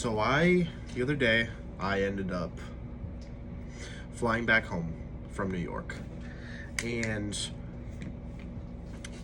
The other day, I ended up flying back home from New York. And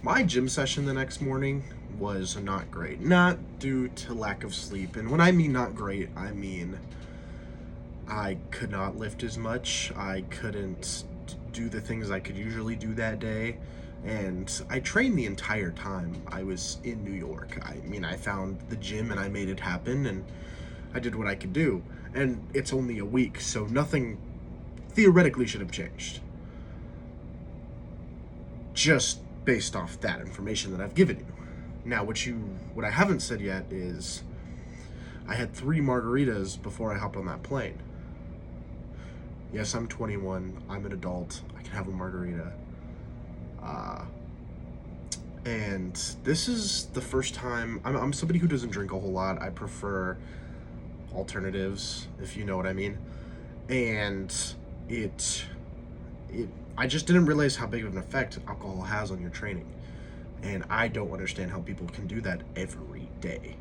my gym session the next morning was not great. Not due to lack of sleep. And when I mean not great, I mean I could not lift as much. I couldn't do the things I could usually do that day. And I trained the entire time I was in New York. I found the gym and I made it happen, and I did what I could do. And it's only a week, so nothing theoretically should have changed. Just based off that information that I've given you. Now, what I haven't said yet is I had 3 margaritas before I hopped on that plane. Yes, I'm 21. I'm an adult. I can have a margarita. And this is the first time. I'm somebody who doesn't drink a whole lot. I prefer alternatives, if you know what I mean. And I just didn't realize how big of an effect alcohol has on your training. And I don't understand how people can do that every day.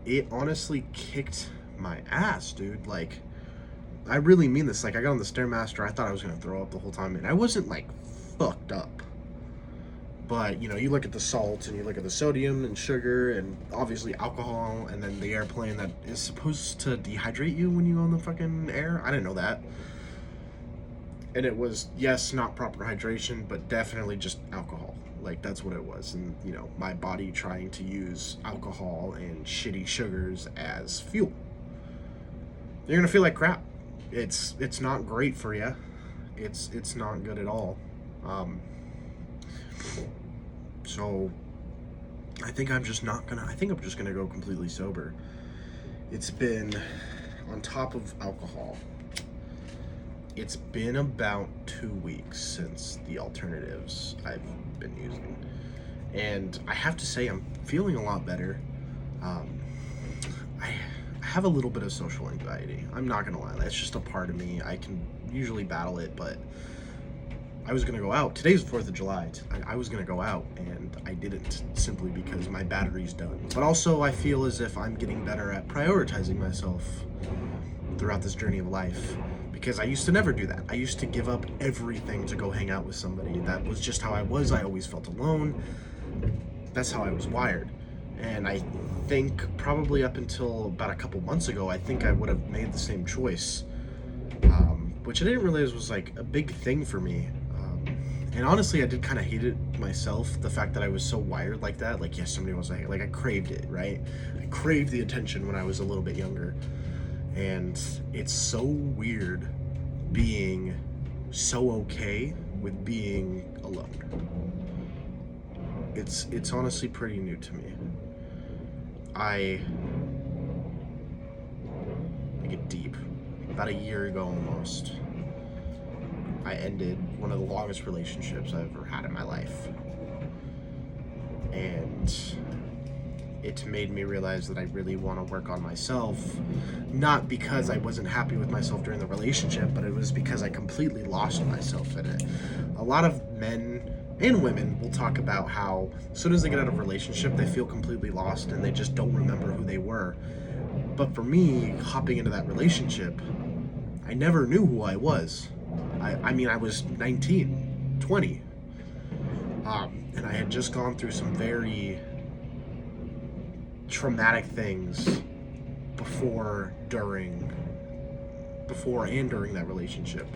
It honestly kicked my ass, dude. Like, I really mean this. Like, I got on the Stairmaster, I thought I was gonna throw up the whole time, and I wasn't like fucked up. But, you look at the salt and you look at the sodium and sugar and obviously alcohol, and then the airplane that is supposed to dehydrate you when you're on the fucking air. I didn't know that. And it was, yes, not proper hydration, but definitely just alcohol. Like, that's what it was. And, my body trying to use alcohol and shitty sugars as fuel. You're gonna feel like crap. It's not great for you. It's not good at all. So I think I'm just gonna go completely sober. It's been, on top of alcohol, it's been about 2 weeks since the alternatives I've been using. And I have to say, I'm feeling a lot better. I have a little bit of social anxiety. I'm not gonna lie, that's just a part of me. I can usually battle it, but I was gonna go out. Today's the 4th of July. I was gonna go out, and I didn't, simply because my battery's done. But also, I feel as if I'm getting better at prioritizing myself throughout this journey of life. Because I used to never do that. I used to give up everything to go hang out with somebody. That was just how I was. I always felt alone. That's how I was wired. And I think probably up until about a couple months ago, I think I would have made the same choice. Which I didn't realize was like a big thing for me. And honestly, I did kind of hate it myself, the fact that I was so wired like that. Like, yes, somebody was like I craved it, right? I craved the attention when I was a little bit younger. And it's so weird being so okay with being alone. It's honestly pretty new to me. I get deep. About a year ago almost, I ended one of the longest relationships I've ever had in my life. And it made me realize that I really want to work on myself, not because I wasn't happy with myself during the relationship, but it was because I completely lost myself in it. A lot of men and women will talk about how as soon as they get out of a relationship, they feel completely lost and they just don't remember who they were. But for me, hopping into that relationship, I never knew who I was. I was 19, 20. And I had just gone through some very traumatic things before and during that relationship.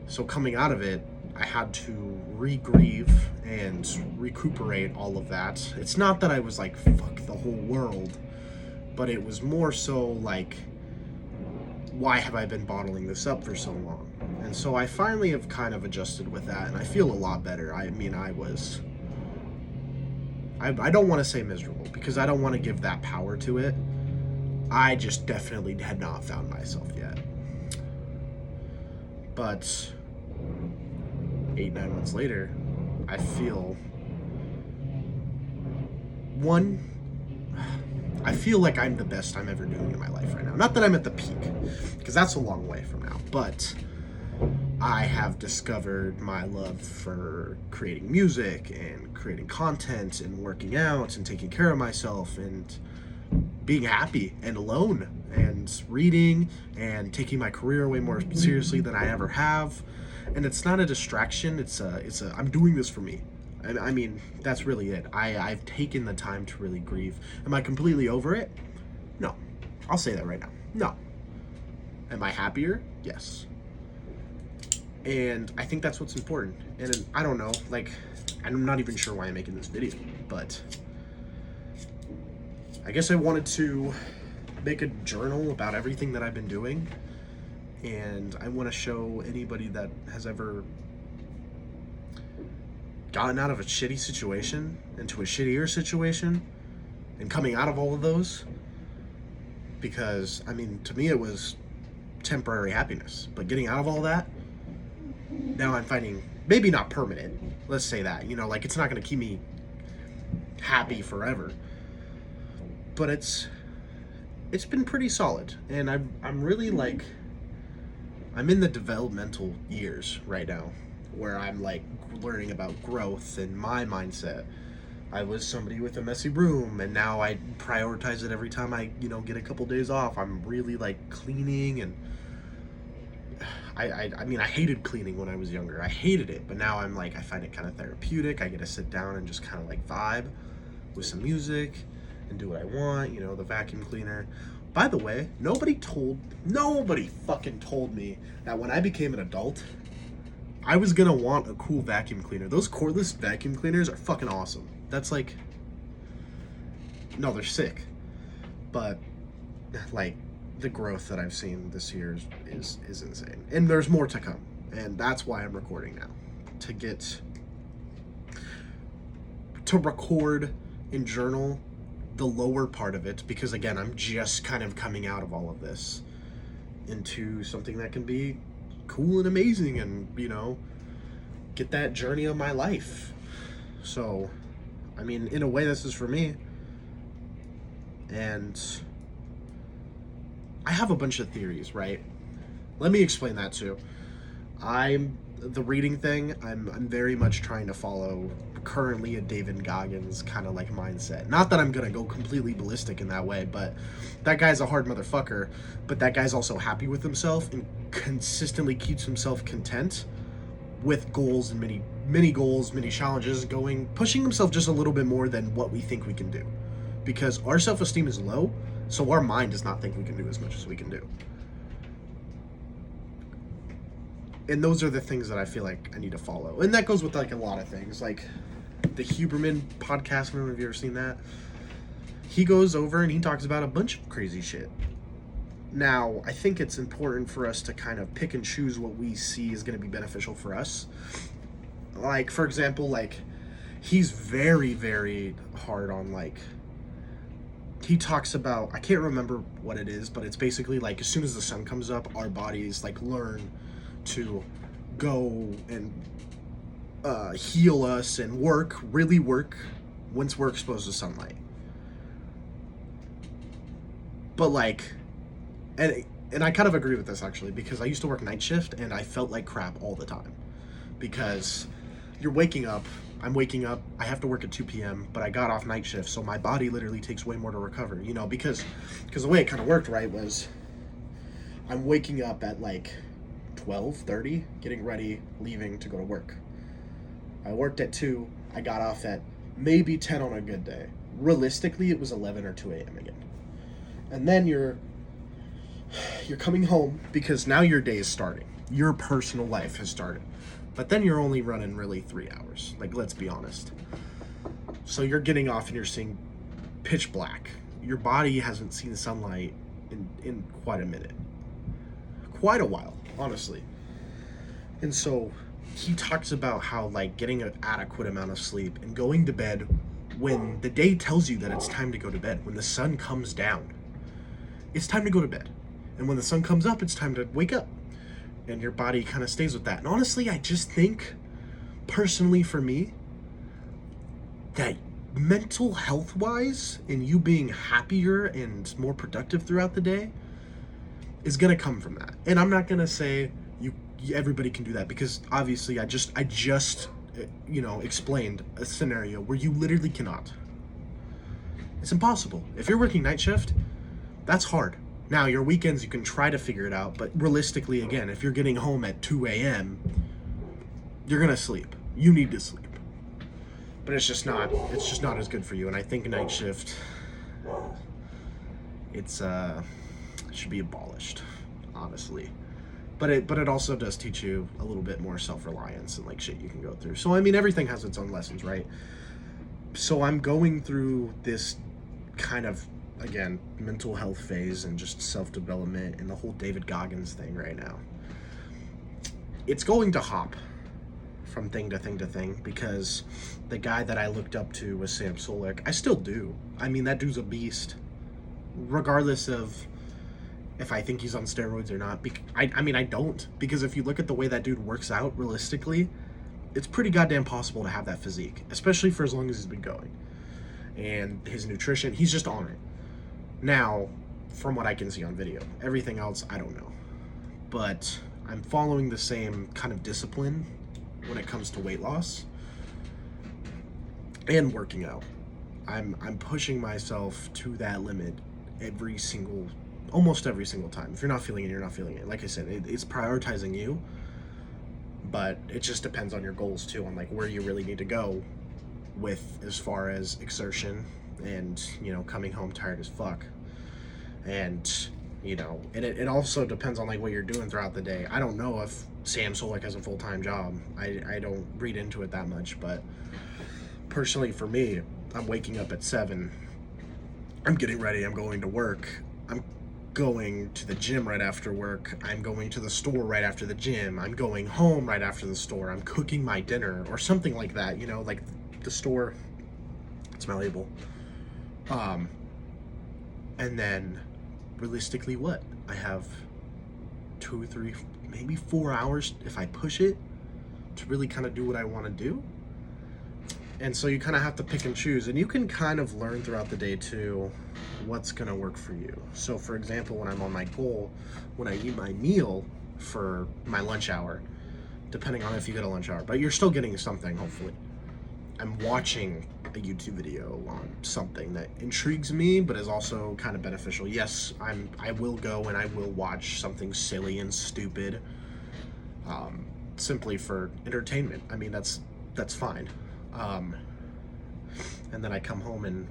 So coming out of it, I had to re-grieve and recuperate all of that. It's not that I was like, fuck the whole world, but it was more so like, why have I been bottling this up for so long? And so I finally have kind of adjusted with that, and I feel a lot better. I don't want to say miserable, because I don't want to give that power to it. I just definitely had not found myself yet. But 8-9 months later, I feel like I'm the best I'm ever doing in my life right now. Not that I'm at the peak, because that's a long way from now, but I have discovered my love for creating music and creating content and working out and taking care of myself, and being happy and alone and reading and taking my career way more seriously than I ever have. And it's not a distraction. I'm doing this for me. And I mean, that's really it. I've taken the time to really grieve. Am I completely over it? No. I'll say that right now. No. Am I happier? Yes. And I think that's what's important. And I don't know, like, I'm not even sure why I'm making this video, but I guess I wanted to make a journal about everything that I've been doing. And I want to show anybody that has ever gotten out of a shitty situation into a shittier situation and coming out of all of those. Because, I mean, to me it was temporary happiness. But getting out of all that, now I'm finding, maybe not permanent, let's say that, you know, like it's not going to keep me happy forever. But it's been pretty solid. And I'm really like, I'm in the developmental years right now where I'm like learning about growth and my mindset. I was somebody with a messy room, and now I prioritize it every time I, you know, get a couple days off. I'm really like cleaning, and I mean, I hated cleaning when I was younger. I hated it, but now I'm like, I find it kind of therapeutic. I get to sit down and just kind of like vibe with some music and do what I want, you know, the vacuum cleaner. By the way, nobody fucking told me that when I became an adult, I was gonna want a cool vacuum cleaner. Those cordless vacuum cleaners are fucking awesome. That's like, no, they're sick. But like the growth that I've seen this year is insane. And there's more to come. And that's why I'm recording now. To record and journal the lower part of it, because again, I'm just kind of coming out of all of this into something that can be cool and amazing, and, you know, get that journey of my life. So, I mean, in a way, this is for me. And I have a bunch of theories, right? Let me explain that too. The reading thing, I'm very much trying to follow currently a David Goggins kind of like mindset. Not that I'm gonna go completely ballistic in that way, but that guy's a hard motherfucker, but that guy's also happy with himself and consistently keeps himself content with goals and many goals, many challenges, pushing himself just a little bit more than what we think we can do. Because our self-esteem is low, so our mind does not think we can do as much as we can do. And those are the things that I feel like I need to follow. And that goes with like a lot of things. Like the Huberman podcast, I don't know if you've ever seen that. He goes over and he talks about a bunch of crazy shit. Now, I think it's important for us to kind of pick and choose what we see is going to be beneficial for us. Like, for example, like, he's very, very hard on, like, he talks about, I can't remember what it is, but it's basically like as soon as the sun comes up, our bodies like learn to go and heal us and really work once we're exposed to sunlight. But like, and I kind of agree with this actually, because I used to work night shift and I felt like crap all the time, because I'm waking up, I have to work at 2 p.m., but I got off night shift, so my body literally takes way more to recover, you know, because the way it kind of worked, right, was I'm waking up at like 12:30, getting ready, leaving to go to work. I worked at 2, I got off at maybe 10 on a good day. Realistically, it was 11 or 2 a.m. again. And then you're coming home because now your day is starting. Your personal life has started. But then you're only running really 3 hours. Like, let's be honest. So you're getting off and you're seeing pitch black. Your body hasn't seen sunlight in quite a minute. Quite a while, honestly. And so he talks about how, like, getting an adequate amount of sleep and going to bed when the day tells you that it's time to go to bed. When the sun comes down, it's time to go to bed. And when the sun comes up, it's time to wake up. And your body kind of stays with that. And honestly, I just think, personally for me, that mental health-wise and you being happier and more productive throughout the day is going to come from that. And I'm not going to say everybody can do that, because obviously I just you know, explained a scenario where you literally cannot. It's impossible. If you're working night shift, that's hard. Now, your weekends, you can try to figure it out, but realistically, again, if you're getting home at 2 a.m., you're gonna sleep. You need to sleep. But it's just not as good for you. And I think night shift, it's should be abolished, honestly. But it also does teach you a little bit more self-reliance and like shit you can go through. So I mean, everything has its own lessons, right? So I'm going through this kind of, again, mental health phase and just self-development and the whole David Goggins thing right now. It's going to hop from thing to thing to thing, because the guy that I looked up to was Sam Sulek. I still do. I mean, that dude's a beast, regardless of if I think he's on steroids or not. I mean, I don't, because if you look at the way that dude works out realistically, it's pretty goddamn possible to have that physique, especially for as long as he's been going. And his nutrition, he's just on it. Now, from what I can see on video, everything else, I don't know. But I'm following the same kind of discipline when it comes to weight loss and working out. I'm pushing myself to that limit almost every single time. If you're not feeling it, you're not feeling it. Like I said, it's prioritizing you, but it just depends on your goals too, on like where you really need to go with as far as exertion and, you know, coming home tired as fuck. And, you know, and it also depends on like what you're doing throughout the day. I don't know if Sam Sulek has a full-time job. I don't read into it that much, but personally for me, I'm waking up at 7. I'm getting ready. I'm going to work. I'm going to the gym right after work. I'm going to the store right after the gym. I'm going home right after the store. I'm cooking my dinner or something like that, you know, like the store. It's my label. And then realistically, what? I have 2, 3, maybe 4 hours if I push it to really kind of do what I want to do. And so you kind of have to pick and choose, and you can kind of learn throughout the day too what's going to work for you. So for example, when I'm on my goal, when I eat my meal for my lunch hour, depending on if you get a lunch hour, but you're still getting something, hopefully, I'm watching a YouTube video on something that intrigues me but is also kind of beneficial. Yes, I will go and I will watch something silly and stupid, simply for entertainment. I mean, that's fine. And then I come home, and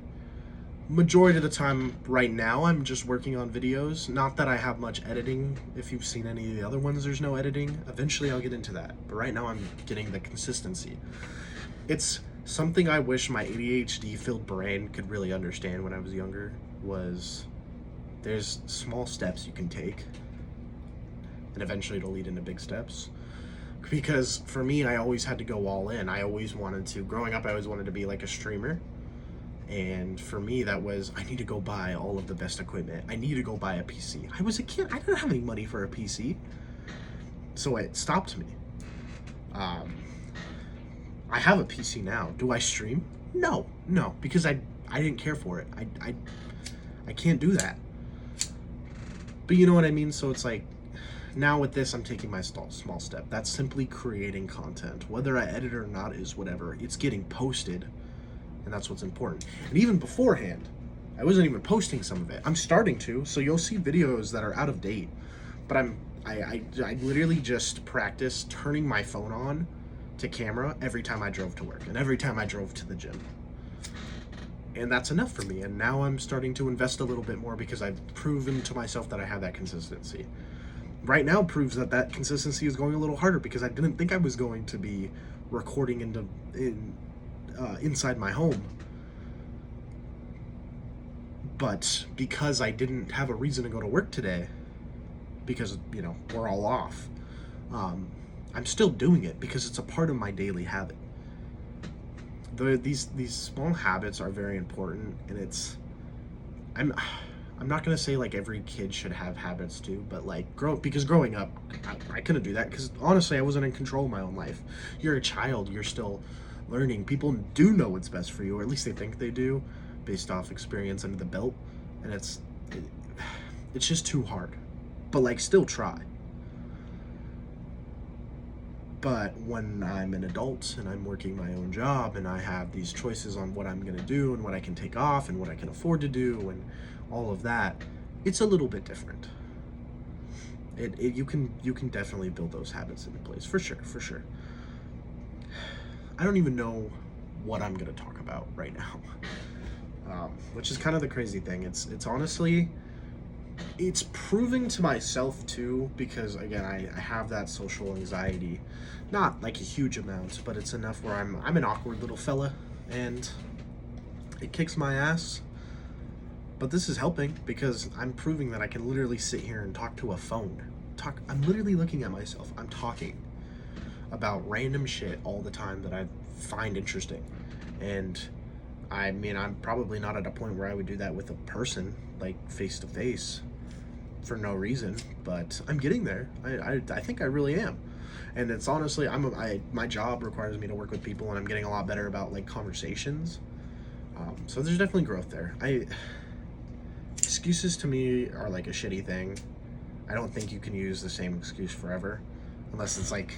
majority of the time right now I'm just working on videos. Not that I have much editing. If you've seen any of the other ones, there's no editing. Eventually I'll get into that, but right now I'm getting the consistency. It's something I wish my ADHD filled brain could really understand when I was younger, was there's small steps you can take and eventually it'll lead into big steps. Because for me, I always had to go all in. I always wanted to, growing up, I always wanted to be like a streamer. And for me, that was, I need to go buy all of the best equipment. I need to go buy a PC. I was a kid. I didn't have any money for a PC. So it stopped me. I have a PC now. Do I stream? No, because I didn't care for it. I can't do that. But you know what I mean? So it's like, now with this, I'm taking my small step. That's simply creating content. Whether I edit it or not is whatever. It's getting posted, and that's what's important. And even beforehand, I wasn't even posting some of it. I'm starting to, so you'll see videos that are out of date. But I literally just practiced turning my phone on to camera every time I drove to work and every time I drove to the gym. And that's enough for me. And now I'm starting to invest a little bit more because I've proven to myself that I have that consistency. Right now proves that consistency is going a little harder because I didn't think I was going to be recording inside my home. But because I didn't have a reason to go to work today, because, you know, we're all off, I'm still doing it because it's a part of my daily habit. These small habits are very important, and I'm not gonna say like every kid should have habits too, but like because growing up, I couldn't do that because honestly I wasn't in control of my own life. You're a child, you're still learning. People do know what's best for you, or at least they think they do, based off experience under the belt, and it's just too hard. But like, still try. But when I'm an adult and I'm working my own job and I have these choices on what I'm going to do and what I can take off and what I can afford to do and all of that, it's a little bit different. You can definitely build those habits into place, for sure, for sure. I don't even know what I'm going to talk about right now, which is kind of the crazy thing. It's honestly, it's proving to myself too, because again, I have that social anxiety, not like a huge amount, but it's enough where I'm an awkward little fella, and it kicks my ass. But this is helping because I'm proving that I can literally sit here and talk to a phone. I'm literally looking at myself. I'm talking about random shit all the time that I find interesting. And I mean, I'm probably not at a point where I would do that with a person, like face to face, for no reason, but I'm getting there. I think I really am. And it's honestly, my job requires me to work with people, and I'm getting a lot better about like conversations. So there's definitely growth there. Excuses to me are like a shitty thing. I don't think you can use the same excuse forever, unless it's like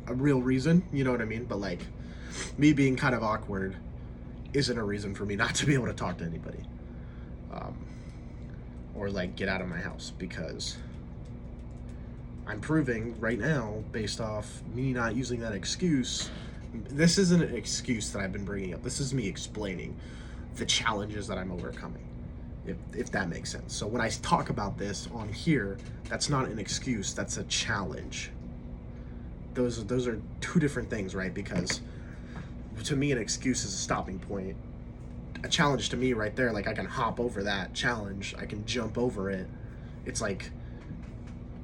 a real reason, you know what I mean? But like, me being kind of awkward isn't a reason for me not to be able to talk to anybody, or like get out of my house, because I'm proving right now, based off me not using that excuse. This isn't an excuse that I've been bringing up. This is me explaining the challenges that I'm overcoming, if that makes sense. So when I talk about this on here, that's not an excuse, that's a challenge. Those are two different things, right? Because to me, an excuse is a stopping point. A challenge to me right there, like I can hop over that challenge, I can jump over it. It's like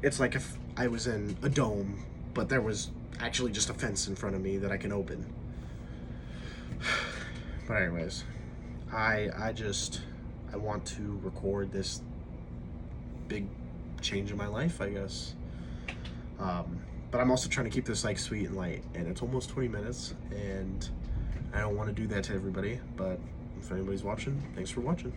if I was in a dome, but there was actually just a fence in front of me that I can open. But anyways, I want to record this big change in my life, I guess. But I'm also trying to keep this like sweet and light, and it's almost 20 minutes, and I don't want to do that to everybody, but if anybody's watching, thanks for watching.